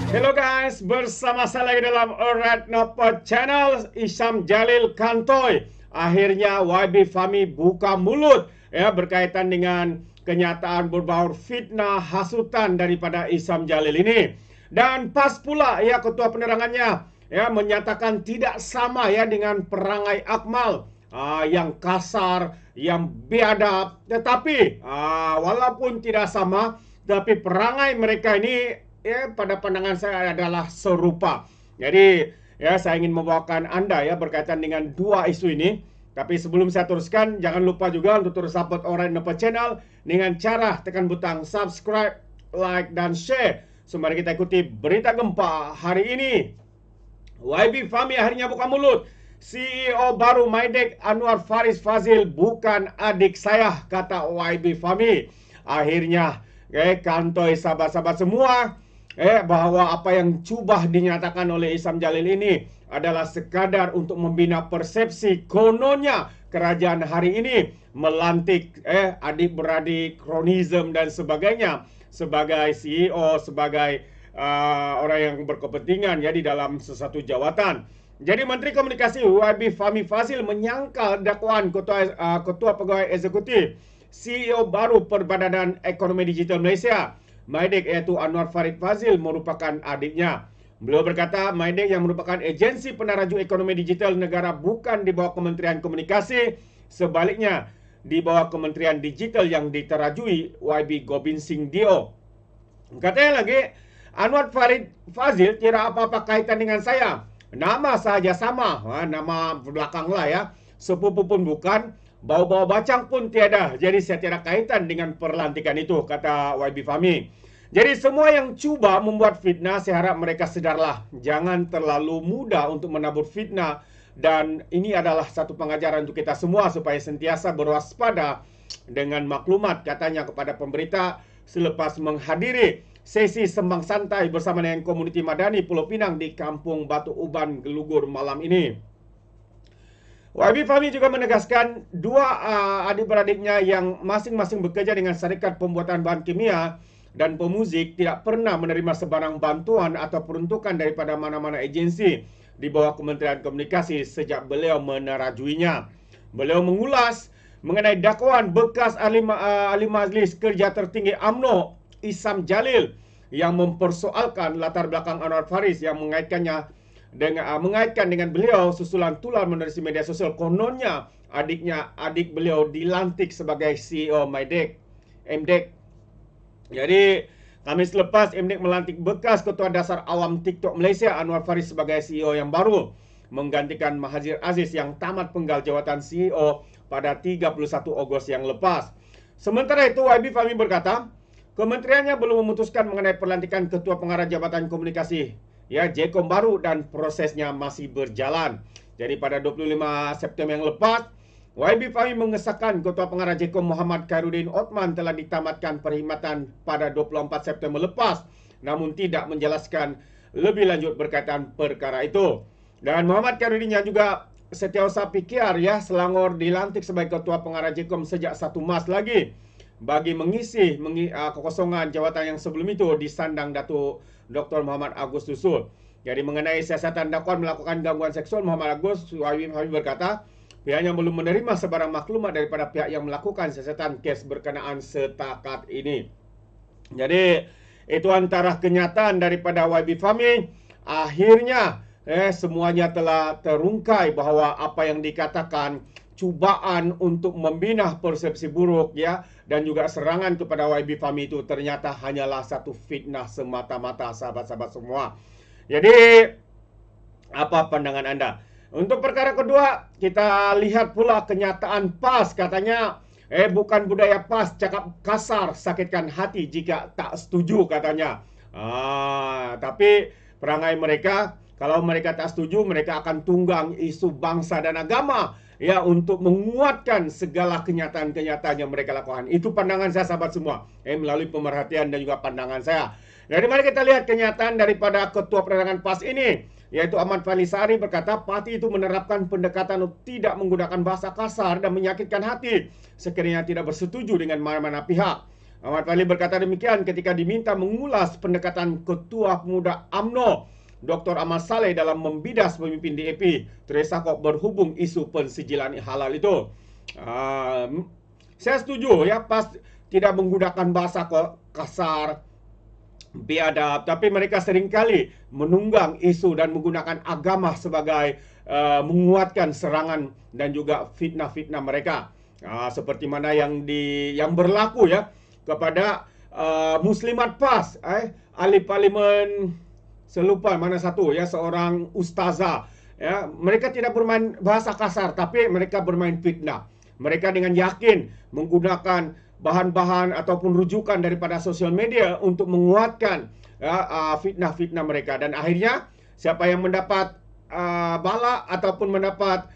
Hello guys, bersama saya lagi dalam Alright Nopo Channel, Isam Jalil Kantoy. Akhirnya YB Fahmi buka mulut ya berkaitan dengan kenyataan berbaur fitnah hasutan daripada Isam Jalil ini. Dan pas pula ya ketua penerangannya ya menyatakan tidak sama ya dengan perangai Akmal yang kasar, yang biadab. Tetapi walaupun tidak sama, tapi perangai mereka ini ya pada pandangan saya adalah serupa. Jadi ya saya ingin membawakan Anda ya berkaitan dengan dua isu ini. Tapi sebelum saya teruskan, jangan lupa juga untuk terus support Alright Nopo Channel dengan cara tekan butang subscribe, like, dan share. So mari kita ikuti berita gempa hari ini. YB Fahmi akhirnya buka mulut. CEO baru Maidek Anwar Faris Fazil bukan adik saya, kata YB Fahmi. Akhirnya kantoy sahabat-sahabat semua bahwa apa yang cuba dinyatakan oleh Isam Jalil ini adalah sekadar untuk membina persepsi kononnya kerajaan hari ini melantik adik-beradik kronisme dan sebagainya sebagai CEO, sebagai orang yang berkepentingan ya di dalam sesuatu jawatan. Jadi Menteri Komunikasi YB Fahmi Fazil menyangkal dakwaan Ketua Pegawai Eksekutif CEO baru Perbadanan Ekonomi Digital Malaysia Maidek yaitu Anwar Farid Fazil merupakan adiknya. Beliau berkata Maidek yang merupakan agensi penaraju ekonomi digital negara bukan di bawah Kementerian Komunikasi, sebaliknya di bawah Kementerian Digital yang diterajui YB Gobind Singh Dio. Katanya lagi, Anwar Farid Fazil tidak apa-apa kaitan dengan saya. Nama sahaja sama, nama belakang lah ya. Sepupu pun bukan, bau-bau bacang pun tiada. Jadi saya tidak kaitan dengan perlantikan itu, kata YB Fahmi. Jadi semua yang cuba membuat fitnah, saya harap mereka sedarlah. Jangan terlalu mudah untuk menabur fitnah. Dan ini adalah satu pengajaran untuk kita semua supaya sentiasa berwaspada dengan maklumat, katanya kepada pemberita selepas menghadiri sesi sembang santai bersama dengan komuniti Madani Pulau Pinang di Kampung Batu Uban, Gelugur malam ini. YB Fahmi juga menegaskan dua adik-beradiknya yang masing-masing bekerja dengan syarikat pembuatan bahan kimia dan pemuzik tidak pernah menerima sebarang bantuan atau peruntukan daripada mana-mana agensi di bawah Kementerian Komunikasi sejak beliau menerajuinya. Beliau mengulas mengenai dakwaan bekas ahli majlis kerja tertinggi UMNO Isam Jalil yang mempersoalkan latar belakang Anwar Faris yang mengaitkan dengan beliau susulan tular menerusi media sosial. Kononnya adik beliau dilantik sebagai CEO MDEC. Jadi Kamis lepas MDEC melantik bekas Ketua Dasar Awam TikTok Malaysia Anwar Faris sebagai CEO yang baru, menggantikan Mahathir Aziz yang tamat penggal jawatan CEO pada 31 Ogos yang lepas. Sementara itu YB Fahmi berkata, kementeriannya belum memutuskan mengenai pelantikan Ketua Pengarah Jabatan Komunikasi JKOM baru dan prosesnya masih berjalan. Jadi pada 25 September yang lepas, YB Fahmi mengesahkan Ketua Pengarah JKOM Muhammad Khairuddin Othman telah ditamatkan perkhidmatan pada 24 September lepas, namun tidak menjelaskan lebih lanjut berkaitan perkara itu. Dan Muhammad Khairuddin yang juga Setiausaha PKR Selangor dilantik sebagai Ketua Pengarah JKOM sejak 1 Mac lagi bagi mengisi kekosongan jawatan yang sebelum itu disandang Datuk Dr. Muhammad Agus Dusul. Jadi mengenai siasatan dakwaan melakukan gangguan seksual Muhammad Agus, YB Fahmi berkata pihaknya belum menerima sebarang maklumat daripada pihak yang melakukan siasatan kes berkenaan setakat ini. Jadi itu antara kenyataan daripada YB Fahmi. Akhirnya semuanya telah terungkai bahawa apa yang dikatakan cubaan untuk membina persepsi buruk dan juga serangan kepada YB Fahmi itu ternyata hanyalah satu fitnah semata-mata, sahabat-sahabat semua. Jadi apa pandangan Anda? Untuk perkara kedua, kita lihat pula kenyataan PAS. Katanya bukan budaya PAS cakap kasar sakitkan hati jika tak setuju, katanya. Tapi perangai mereka, kalau mereka tak setuju, mereka akan tunggang isu bangsa dan agama untuk menguatkan segala kenyataan-kenyataan yang mereka lakukan. Itu pandangan saya, sahabat semua, melalui pemerhatian dan juga pandangan saya. Jadi mari kita lihat kenyataan daripada Ketua Penerangan PAS ini, yaitu Ahmad Falisari berkata parti itu menerapkan pendekatan untuk tidak menggunakan bahasa kasar dan menyakitkan hati sekiranya tidak bersetuju dengan mana-mana pihak. Ahmad Fahli berkata demikian ketika diminta mengulas pendekatan Ketua Pemuda UMNO Dr. Ahmad Saleh dalam membidas pemimpin DAP Teresa Kok berhubung isu pensijilan halal itu. Saya setuju ya, pas tidak menggunakan bahasa kasar, biadab, tapi mereka seringkali menunggang isu dan menggunakan agama sebagai menguatkan serangan dan juga fitnah-fitnah mereka. Seperti mana yang berlaku ya kepada Muslimat PAS, ahli parlimen, selupa mana satu ya, seorang ustazah ya. Mereka tidak bermain bahasa kasar, tapi mereka bermain fitnah. Mereka dengan yakin menggunakan bahan-bahan ataupun rujukan daripada sosial media untuk menguatkan fitnah-fitnah mereka. Dan akhirnya siapa yang mendapat bala ataupun mendapat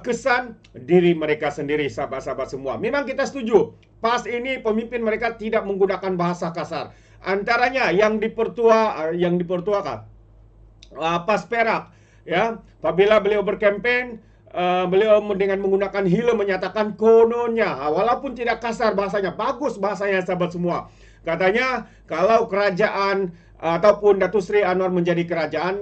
kesan, diri mereka sendiri, sahabat-sahabat semua. Memang kita setuju, PAS ini pemimpin mereka tidak menggunakan bahasa kasar. Antaranya yang dipertuakan PAS Perak ya, apabila beliau berkempen, beliau dengan menggunakan hila menyatakan kononnya, walaupun tidak kasar bahasanya, bagus bahasanya sahabat semua. Katanya kalau kerajaan ataupun Datuk Seri Anwar menjadi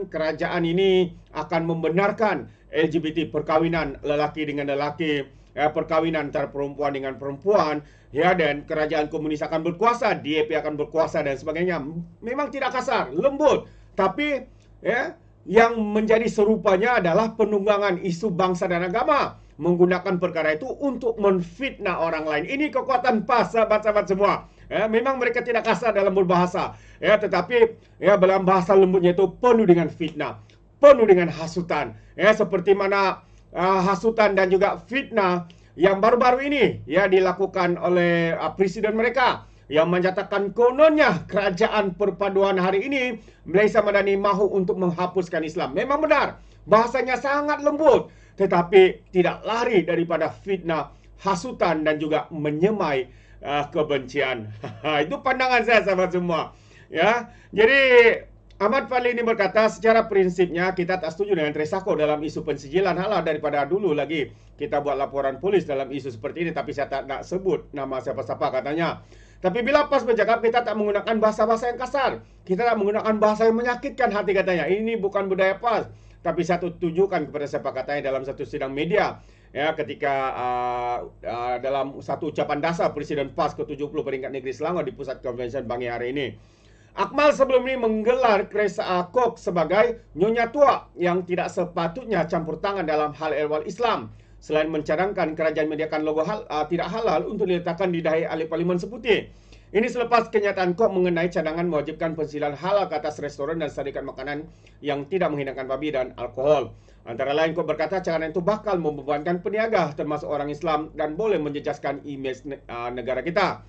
kerajaan ini akan membenarkan LGBT, perkawinan lelaki dengan lelaki, perkawinan antara perempuan dengan perempuan, ya, dan kerajaan komunis akan berkuasa, DAP akan berkuasa dan sebagainya. Memang tidak kasar, lembut, tapi ya, yang menjadi serupanya adalah penunggangan isu bangsa dan agama, menggunakan perkara itu untuk menfitnah orang lain. Ini kekuatan PAS, sahabat-sahabat semua. Ya, memang mereka tidak kasar dalam berbahasa, ya, tetapi ya dalam bahasa lembutnya itu penuh dengan fitnah, penuh dengan hasutan, ya, seperti mana hasutan dan juga fitnah yang baru-baru ini ya dilakukan oleh presiden mereka, yang menyatakan kononnya kerajaan perpaduan hari ini Malaysia Madani mahu untuk menghapuskan Islam. Memang benar, bahasanya sangat lembut, tetapi tidak lari daripada fitnah, hasutan dan juga menyemai kebencian. Itu pandangan saya, sahabat semua. Ya, jadi Ahmad Fahli ini berkata secara prinsipnya kita tak setuju dengan Teresa Kok dalam isu pensijilan halal. Daripada dulu lagi kita buat laporan polis dalam isu seperti ini, tapi saya tak nak sebut nama siapa-siapa katanya. Tapi bila PAS bercakap, kita tak menggunakan bahasa-bahasa yang kasar, kita tak menggunakan bahasa yang menyakitkan hati katanya. Ini bukan budaya PAS. Tapi saya tujukan kepada siapa katanya dalam satu sidang media, ya, ketika dalam satu ucapan dasar Presiden PAS ke-70 peringkat negeri Selangor di Pusat Konvensyen Bangi hari ini. Akmal sebelum ini menggelar Teresa Kok sebagai nyonya tua yang tidak sepatutnya campur tangan dalam hal ehwal Islam, selain mencadangkan kerajaan menyediakan logo tidak halal untuk diletakkan di dahi ahli parlimen seputih. Ini selepas kenyataan Kok mengenai cadangan mewajibkan pensijilan halal ke atas restoran dan syarikat makanan yang tidak menghidangkan babi dan alkohol. Antara lain, Kok berkata cadangan itu bakal membebankan peniaga termasuk orang Islam dan boleh menjejaskan imej negara kita.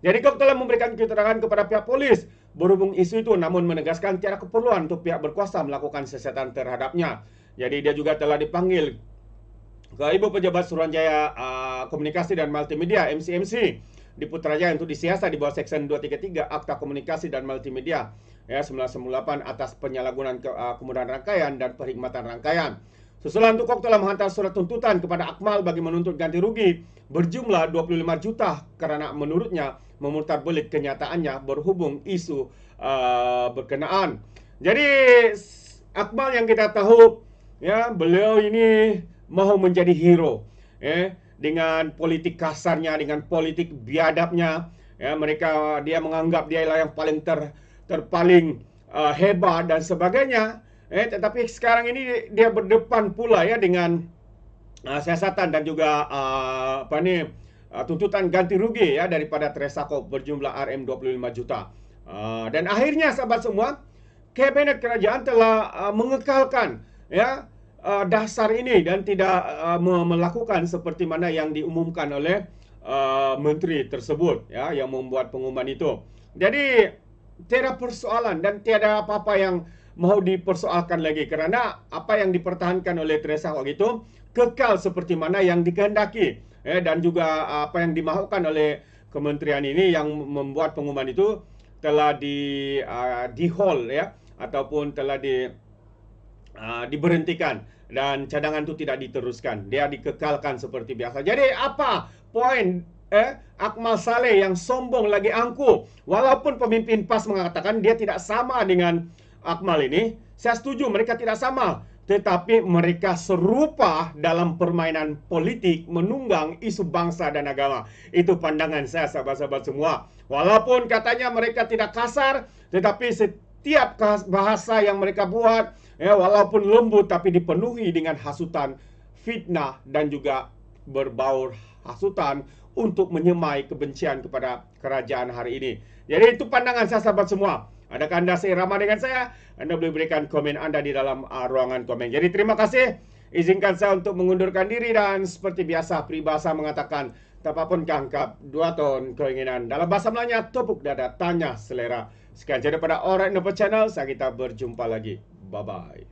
Jadi Kok telah memberikan keterangan kepada pihak polis berhubung isu itu, namun menegaskan tiada keperluan untuk pihak berkuasa melakukan siasatan terhadapnya. Jadi dia juga telah dipanggil ke Ibu Pejabat Suruhanjaya Komunikasi dan Multimedia MCMC di Putrajaya untuk disiasat di bawah Seksyen 233 Akta Komunikasi dan Multimedia ya 1998 atas penyalahgunaan kemudahan rangkaian dan perkhidmatan rangkaian. Susulan itu Kok telah menghantar surat tuntutan kepada Akmal bagi menuntut ganti rugi berjumlah 25 juta karena menurutnya memutarbelit kenyataannya berhubung isu berkenaan. Jadi Akmal yang kita tahu ya, beliau ini mahu menjadi hero dengan politik kasarnya, dengan politik biadabnya ya, dia menganggap dia lah yang paling terpaling hebat dan sebagainya. Tetapi sekarang ini dia berdepan pula ya dengan siasatan dan juga tuntutan ganti rugi ya daripada Teresa Kok berjumlah RM25 juta. Dan akhirnya sahabat semua, kabinet kerajaan telah mengekalkan ya dasar ini dan tidak melakukan seperti mana yang diumumkan oleh menteri tersebut ya yang membuat pengumuman itu. Jadi tiada persoalan dan tiada apa-apa yang mau dipersoalkan lagi, kerana apa yang dipertahankan oleh Teresa Kok itu kekal seperti mana yang dikehendaki dan juga apa yang dimahukan oleh kementerian ini yang membuat pengumuman itu telah di hold ya, ataupun telah diberhentikan dan cadangan itu tidak diteruskan, dia dikekalkan seperti biasa. Jadi apa poin Akmal Saleh yang sombong lagi angkuh. Walaupun pemimpin PAS mengatakan dia tidak sama dengan Akmal ini, saya setuju mereka tidak sama. Tetapi mereka serupa dalam permainan politik menunggang isu bangsa dan agama. Itu pandangan saya, sahabat-sahabat semua. Walaupun katanya mereka tidak kasar, tetapi setiap bahasa yang mereka buat, walaupun lembut tapi dipenuhi dengan hasutan, fitnah dan juga berbaur hasutan untuk menyemai kebencian kepada kerajaan hari ini. Jadi itu pandangan saya, sahabat semua. Adakah Anda seirama dengan saya? Anda boleh berikan komen Anda di dalam ruangan komen. Jadi terima kasih. Izinkan saya untuk mengundurkan diri dan seperti biasa peribahasa mengatakan tapapun kangkap, 2 ton keinginan. Dalam bahasa Melayu, tepuk dada, tanya selera. Sekian saja pada Alright Nopo Channel. Saya kita berjumpa lagi. Bye-bye.